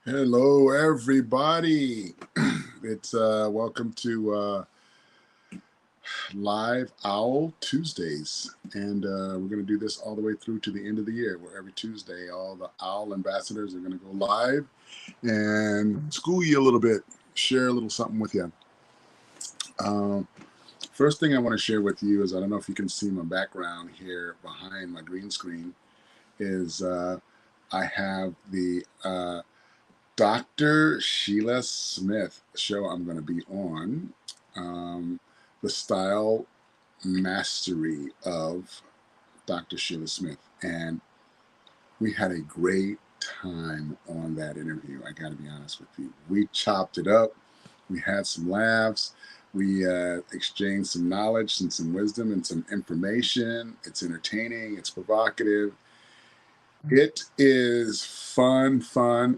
Hello, everybody. It's welcome to Live Owl Tuesdays, and we're going to do this all the way through to the end of the year, where every Tuesday, all the Owl ambassadors are going to go live and school you a little bit, share a little something with you. Um, First thing I want to share with you is I don't know if you can see my background here behind my green screen. Is I have the Dr. Sheila Smith show I'm going to be on, the style mastery of Dr. Sheila Smith. And we had a great time on that interview. I got to be honest with you. We chopped it up. We had some laughs. We exchanged some knowledge and some wisdom and some information. It's entertaining. It's provocative. It is fun,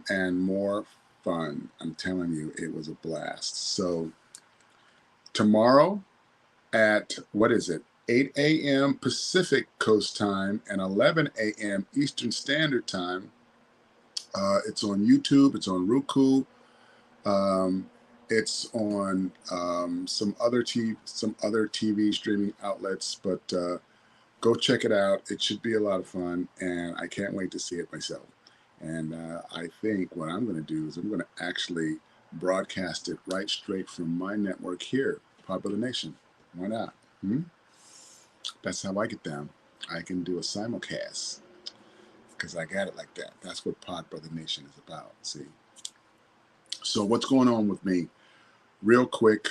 and more fun. I'm telling you, it was a blast. So tomorrow at, what is it, 8 a.m. Pacific Coast Time and 11 a.m. Eastern Standard Time. It's on YouTube. It's on Roku. Um, it's on some other TV streaming outlets, but go check it out. It should be a lot of fun, and I can't wait to see it myself. And I think what I'm going to do is I'm going to actually broadcast it right straight from my network here, Popular Nation. Why not? That's how I get down. I can do a simulcast because I got it like that. That's what Pod Brother Nation is about. See. So what's going on with me? Real quick,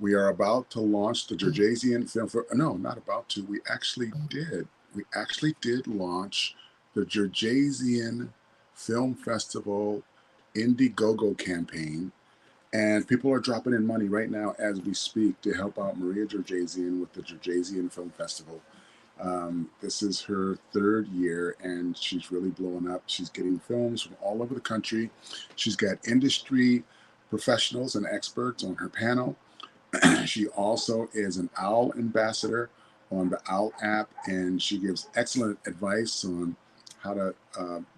we are about to launch the Georgesian Film. No, not about to. We actually did. We actually did launch the Georgesian Film Festival Indiegogo campaign, and people are dropping in money right now as we speak to help out Maria Georgesian with the Georgesian Film Festival. This is her third year, and she's really blowing up. She's getting films from all over the country. She's got industry professionals and experts on her panel. She also is an OWL ambassador on the OWL app, and she gives excellent advice on how to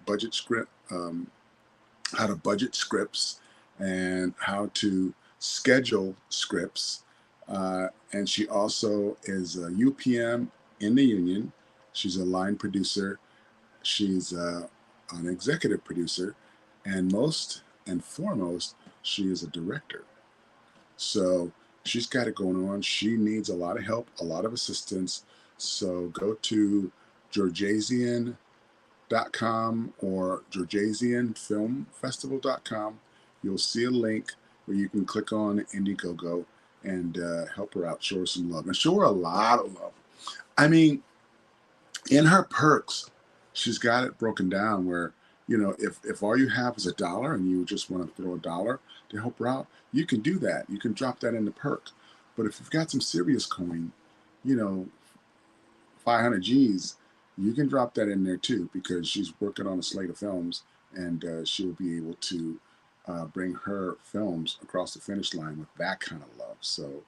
budget scripts, and how to schedule scripts. And she also is a UPM in the union. She's a line producer. She's an executive producer, and most and foremost, she is a director. So she's got it going on. She needs a lot of help, a lot of assistance. So go to Georgesian.com or GeorgesianFilmFestival.com. You'll see a link where you can click on Indiegogo and help her out, show her some love, and show her a lot of love. I mean, in her perks, she's got it broken down where, if all you have is $1 and you just want to throw $1 to help her out, you can do that. You can drop that in the perk. But if you've got some serious coin, 500 G's, you can drop that in there too, because she's working on a slate of films, and she'll be able to bring her films across the finish line with that kind of love. So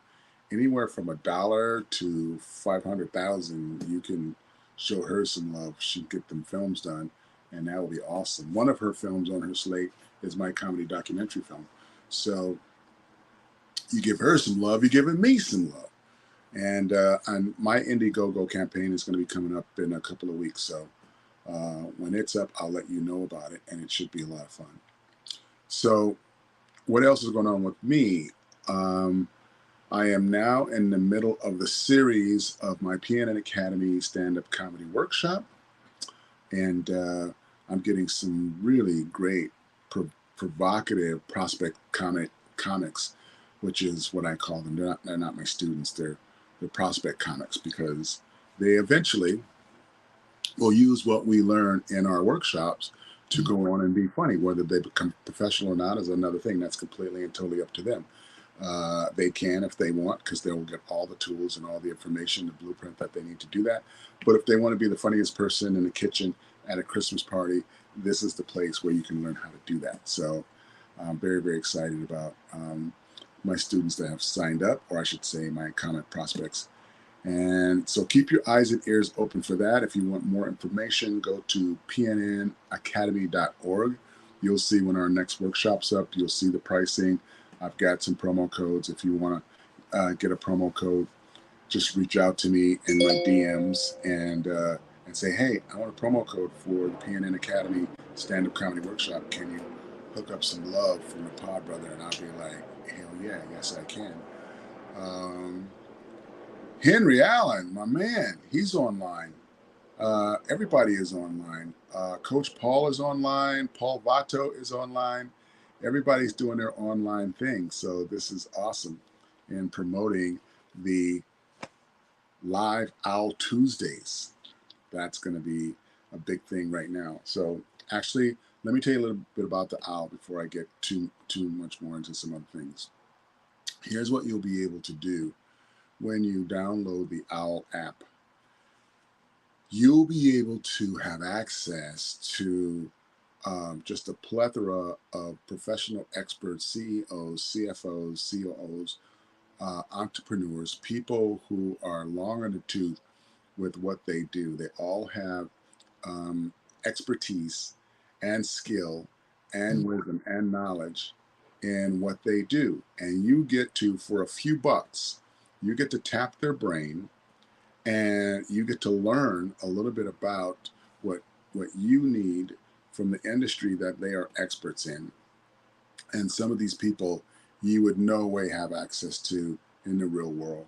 anywhere from $1 to 500,000, you can show her some love. She'll get them films done, and that will be awesome. One of her films on her slate is my comedy documentary film. So you give her some love, you're giving me some love. And my Indiegogo campaign is going to be coming up in a couple of weeks. So when it's up, I'll let you know about it, and it should be a lot of fun. So what else is going on with me? I am now in the middle of the series of my PNN Academy stand-up comedy workshop, and I'm getting some really great provocative prospect comics, which is what I call them. They're not my students. They're prospect comics, because they eventually will use what we learn in our workshops to go on and be funny. Whether they become professional or not is another thing. That's completely and totally up to them. They can if they want, because they will get all the tools and all the information, the blueprint that they need to do that. But if they want to be the funniest person in the kitchen at a Christmas party, this is the place where you can learn how to do that. So I'm very, very excited about my students that have signed up, or I should say my comic prospects. And so keep your eyes and ears open for that. If you want more information, go to pnnacademy.org. You'll see when our next workshop's up. You'll see the pricing. I've got some promo codes. If you want to get a promo code, just reach out to me in my DMs and say, hey, I want a promo code for the PNN Academy stand-up comedy workshop. Can you hook up some love from the Pod Brother? And I'll be like, hell yeah, yes I can. Henry Allen, my man, he's online. Everybody is online. Coach Paul is online. Paul Vato is online. Everybody's doing their online thing. So this is awesome in promoting the Live Owl Tuesdays. That's going to be a big thing right now. So actually, let me tell you a little bit about the owl before I get too much more into some other things. Here's what you'll be able to do when you download the OWL app. You'll be able to have access to just a plethora of professional experts, CEOs, CFOs, COOs, entrepreneurs, people who are long in the tooth with what they do. They all have expertise and skill and wisdom and knowledge in what they do. And you get to, for a few bucks, you get to tap their brain and you get to learn a little bit about what you need from the industry that they are experts in. And some of these people you would no way have access to in the real world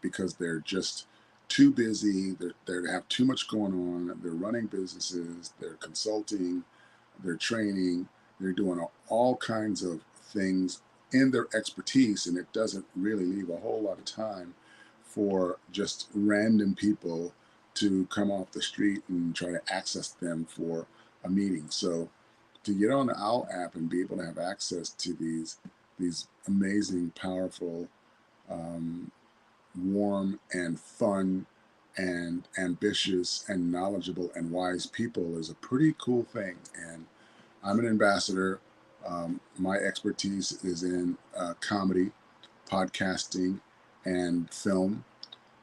because they're just too busy. They have too much going on. They're running businesses. They're consulting. They're training. They're doing all kinds of things in their expertise, and it doesn't really leave a whole lot of time for just random people to come off the street and try to access them for a meeting. So to get on the OWL app and be able to have access to these amazing, powerful, warm and fun and ambitious and knowledgeable and wise people is a pretty cool thing. And I'm an ambassador. My expertise is in comedy, podcasting, and film.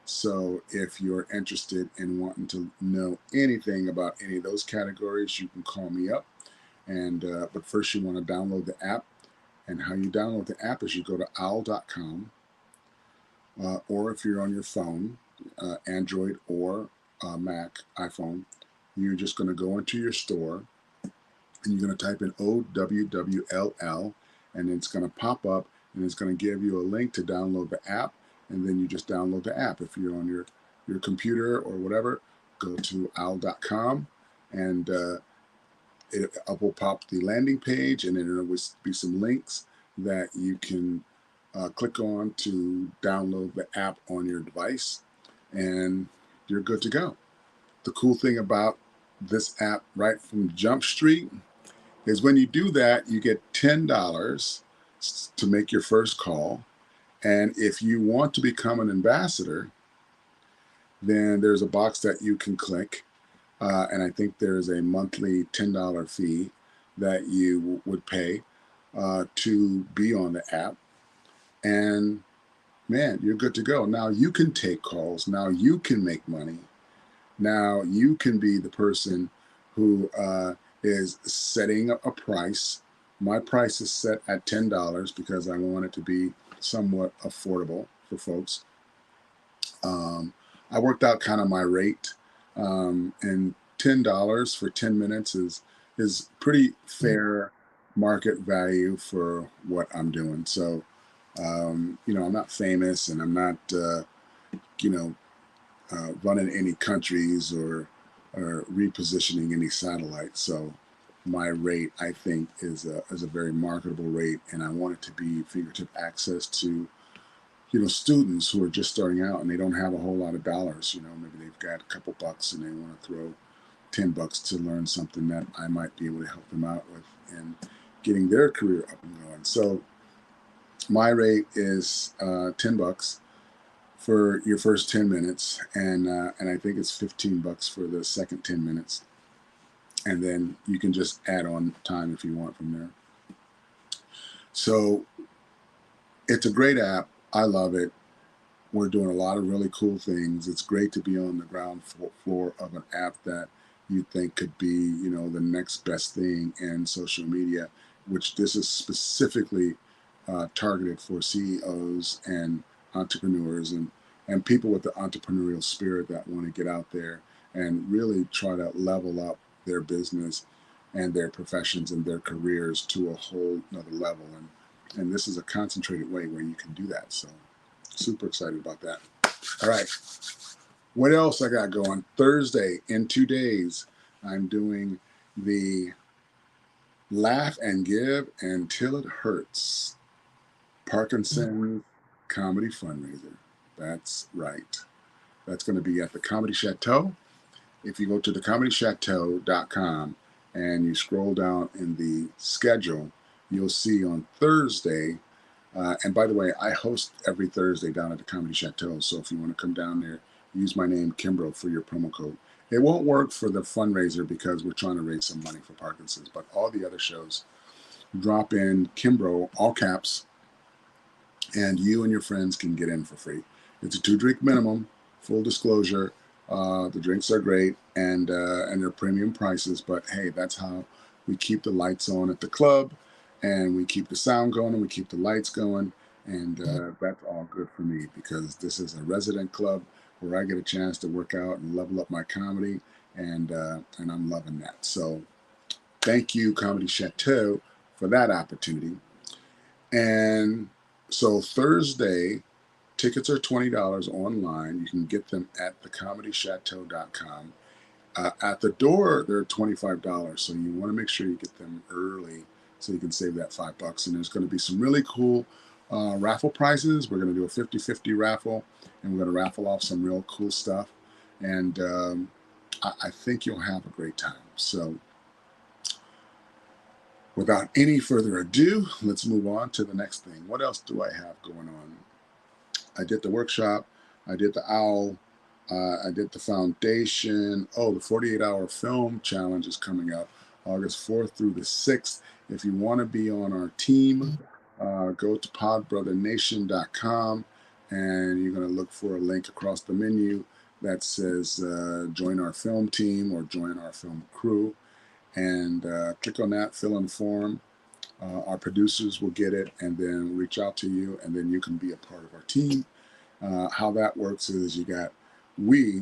So if you're interested in wanting to know anything about any of those categories, you can call me up. And but first you want to download the app. And how you download the app is you go to owl.com, or if you're on your phone, Android or Mac, iPhone, you're just going to go into your store and you're going to type in OWWLL, and it's going to pop up and it's going to give you a link to download the app, and then you just download the app. If you're on your computer or whatever, go to owl.com and it will pop the landing page, and then there will be some links that you can click on to download the app on your device, and you're good to go. The cool thing about this app right from Jump Street is when you do that, you get $10 to make your first call. And if you want to become an ambassador, then there's a box that you can click. And I think there's a monthly $10 fee that you would pay to be on the app. And man, you're good to go. Now you can take calls. Now you can make money. Now you can be the person who is setting a price. My price is set at $10 because I want it to be somewhat affordable for folks. I worked out kind of my rate, and $10 for 10 minutes is pretty fair market value for what I'm doing. So, I'm not famous, and I'm not, running any countries or repositioning any satellites. So my rate, I think, is a very marketable rate, and I want it to be fingertip access to students who are just starting out and they don't have a whole lot of dollars. Maybe they've got a couple bucks and they want to throw $10 to learn something that I might be able to help them out with in getting their career up and going. So my rate is $10 for your first 10 minutes, and I think it's $15 for the second 10 minutes, and then you can just add on time if you want from there. So it's a great app. I love it. we're doing a lot of really cool things. It's great to be on the ground floor of an app that you think could be, you know, the next best thing in social media, which this is specifically targeted for CEOs and entrepreneurs and people with the entrepreneurial spirit that want to get out there and really try to level up their business and their professions and their careers to a whole nother level. And this is a concentrated way where you can do that. So super excited about that. All right. What else I got going? Thursday, in 2 days, I'm doing the Laugh and Give Until It Hurts Parkinson's Comedy Fundraiser. That's right. That's going to be at the Comedy Chateau. If you go to thecomedychateau.com and you scroll down in the schedule, you'll see on Thursday. And by the way, I host every Thursday down at the Comedy Chateau. So if you want to come down there, use my name, Kimbrough, for your promo code. It won't work for the fundraiser because we're trying to raise some money for Parkinson's, but all the other shows, drop in Kimbrough, all caps, and you and your friends can get in for free. It's a 2-drink minimum, full disclosure. The drinks are great and they're premium prices, but hey, that's how we keep the lights on at the club, and we keep the sound going, and we keep the lights going, and that's all good for me because this is a resident club where I get a chance to work out and level up my comedy, and I'm loving that. So thank you, Comedy Chateau, for that opportunity. And so Thursday, tickets are $20 online. You can get them at thecomedychateau.com. At the door, they're $25, so you want to make sure you get them early so you can save that $5. And there's going to be some really cool raffle prizes. We're going to do a 50-50 raffle, and we're going to raffle off some real cool stuff. And I think you'll have a great time. So without any further ado, let's move on to the next thing. What else do I have going on? I did the workshop. I did the OWWL. I did the foundation. Oh, the 48-hour film challenge is coming up August 4th through the 6th. If you want to be on our team, go to podbrotherNation.com, and you're going to look for a link across the menu that says join our film team or join our film crew. And click on that, fill in the form. Our producers will get it and then reach out to you, and then you can be a part of our team. How that works is we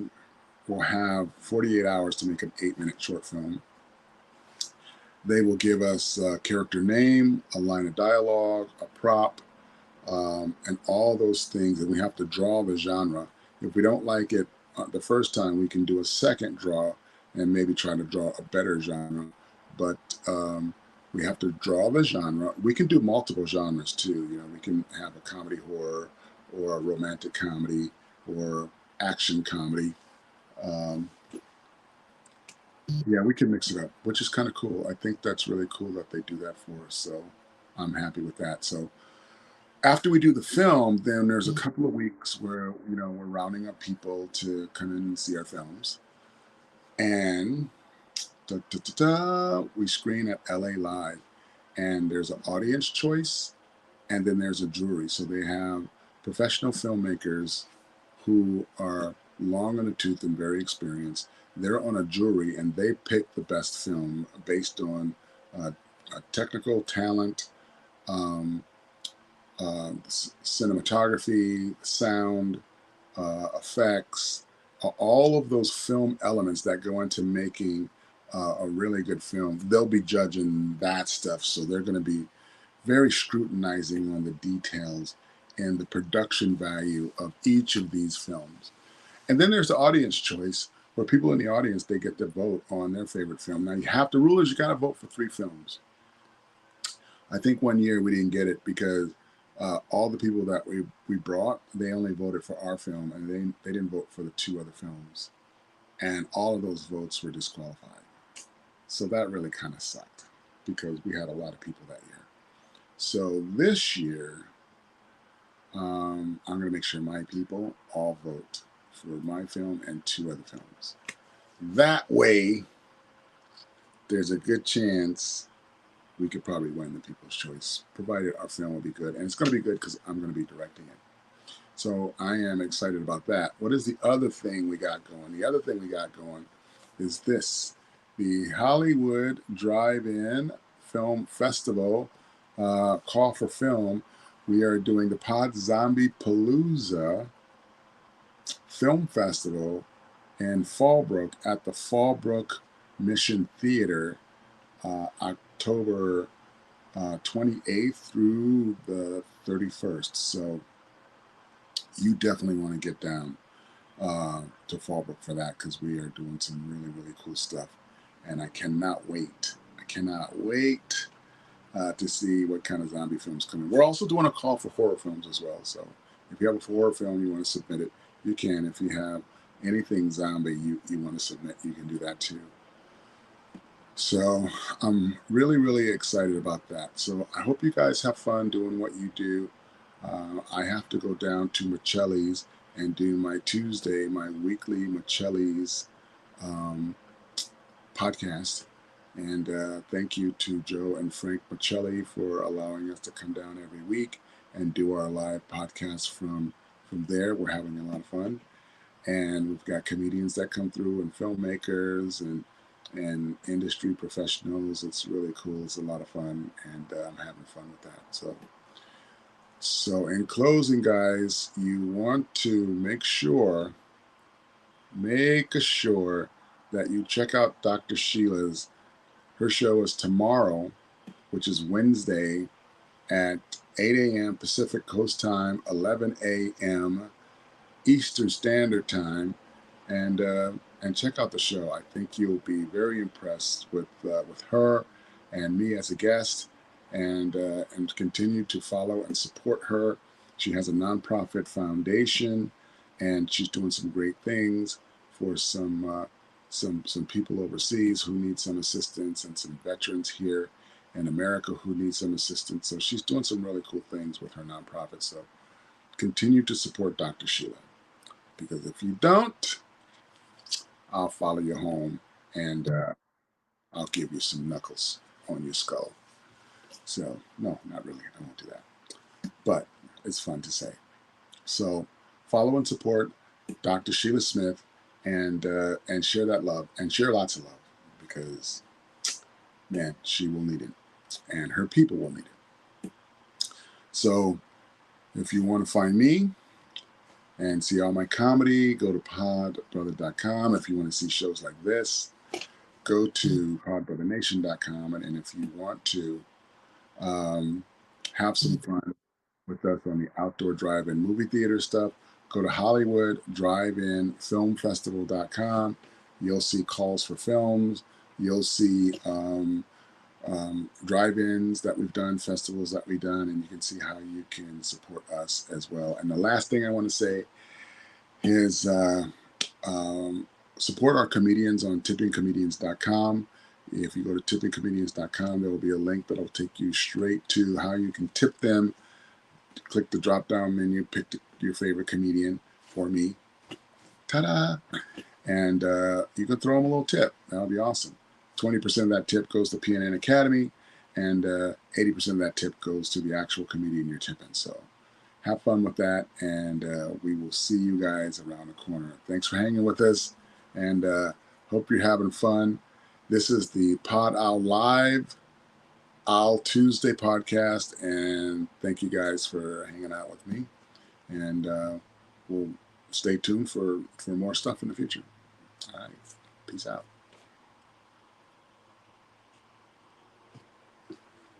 will have 48 hours to make an 8-minute short film. They will give us a character name, a line of dialogue, a prop, and all those things. And we have to draw the genre. If we don't like it the first time, we can do a second draw and maybe try to draw a better genre. But we have to draw the genre. We can do multiple genres too. You know, we can have a comedy horror or a romantic comedy or action comedy. Yeah, we can mix it up, which is kind of cool. I think that's really cool that they do that for us. So I'm happy with that. So after we do the film, then there's a couple of weeks where, you know, we're rounding up people to come in and see our films. And we screen at LA Live. And there's an audience choice, and then there's a jury. So they have professional filmmakers who are long on the tooth and very experienced. They're on a jury, and they pick the best film based on technical talent, cinematography, sound, effects, all of those film elements that go into making a really good film. They'll be judging that stuff. So they're going to be very scrutinizing on the details and the production value of each of these films. And then there's the audience choice, where people in the audience, they get to vote on their favorite film. Now, the rule is you got to vote for 3 films. I think one year we didn't get it because all the people that we brought, they only voted for our film, and they didn't vote for the 2 other films. And all of those votes were disqualified. So that really kind of sucked because we had a lot of people that year. So this year, I'm going to make sure my people all vote for my film and 2 other films. That way, there's a good chance we could probably win the People's Choice, provided our film will be good. And it's going to be good because I'm going to be directing it. So I am excited about that. What is the other thing we got going? The other thing we got going is this: the Hollywood Drive-In Film Festival, call for film. We are doing the Pod Zombie Palooza Film Festival in Fallbrook at the Fallbrook Mission Theater, October 28th through the 31st. So you definitely want to get down to Fallbrook for that, because we are doing some really, really cool stuff. And I cannot wait. I cannot wait to see what kind of zombie films come in. We're also doing a call for horror films as well. So if you have a horror film you want to submit it, you can. If you have anything zombie you want to submit, you can do that too. So I'm really, really excited about that. So I hope you guys have fun doing what you do. I have to go down to Michelli's and do my Tuesday, my weekly Michelli's podcast. And thank you to Joe and Frank Michelli for allowing us to come down every week and do our live podcast from there. We're having a lot of fun. And we've got comedians that come through, and filmmakers, and industry professionals. It's really cool. It's a lot of fun, and I'm having fun with that. So in closing, guys, you want to make sure that you check out Dr. Sheila's. Her show is tomorrow, which is Wednesday at 8 a.m. Pacific Coast Time, 11 a.m. Eastern Standard Time, and check out the show. I think you'll be very impressed with her and me as a guest, and continue to follow and support her. She has a nonprofit foundation, and she's doing some great things for some people overseas who need some assistance, and some veterans here in America who need some assistance. So she's doing some really cool things with her nonprofit. So continue to support Dr. Sheila, because if you don't, I'll follow you home, and I'll give you some knuckles on your skull. So, no, not really. I won't do that. But it's fun to say. So, follow and support Dr. Sheila Smith, and share that love, and share lots of love, because, man, she will need it, and her people will need it. So, if you want to find me and see all my comedy, go to podbrother.com. If you want to see shows like this, go to podbrothernation.com. And if you want to have some fun with us on the outdoor drive-in movie theater stuff, go to HollywoodDrive-In-Film-Festival.com. You'll see calls for films. You'll see drive-ins that we've done, festivals that we've done, and you can see how you can support us as well. And the last thing I want to say is support our comedians on tippingcomedians.com. If you go to tippingcomedians.com, there will be a link that will take you straight to how you can tip them. Click the drop-down menu, pick your favorite comedian for me. Ta-da! And you can throw them a little tip. That'll be awesome. 20% of that tip goes to PNN Academy, and 80% of that tip goes to the actual comedian you're tipping. So have fun with that, and we will see you guys around the corner. Thanks for hanging with us, and hope you're having fun. This is the Podowwll Live Owl Tuesday podcast, and thank you guys for hanging out with me, and we'll stay tuned for more stuff in the future. All right, peace out.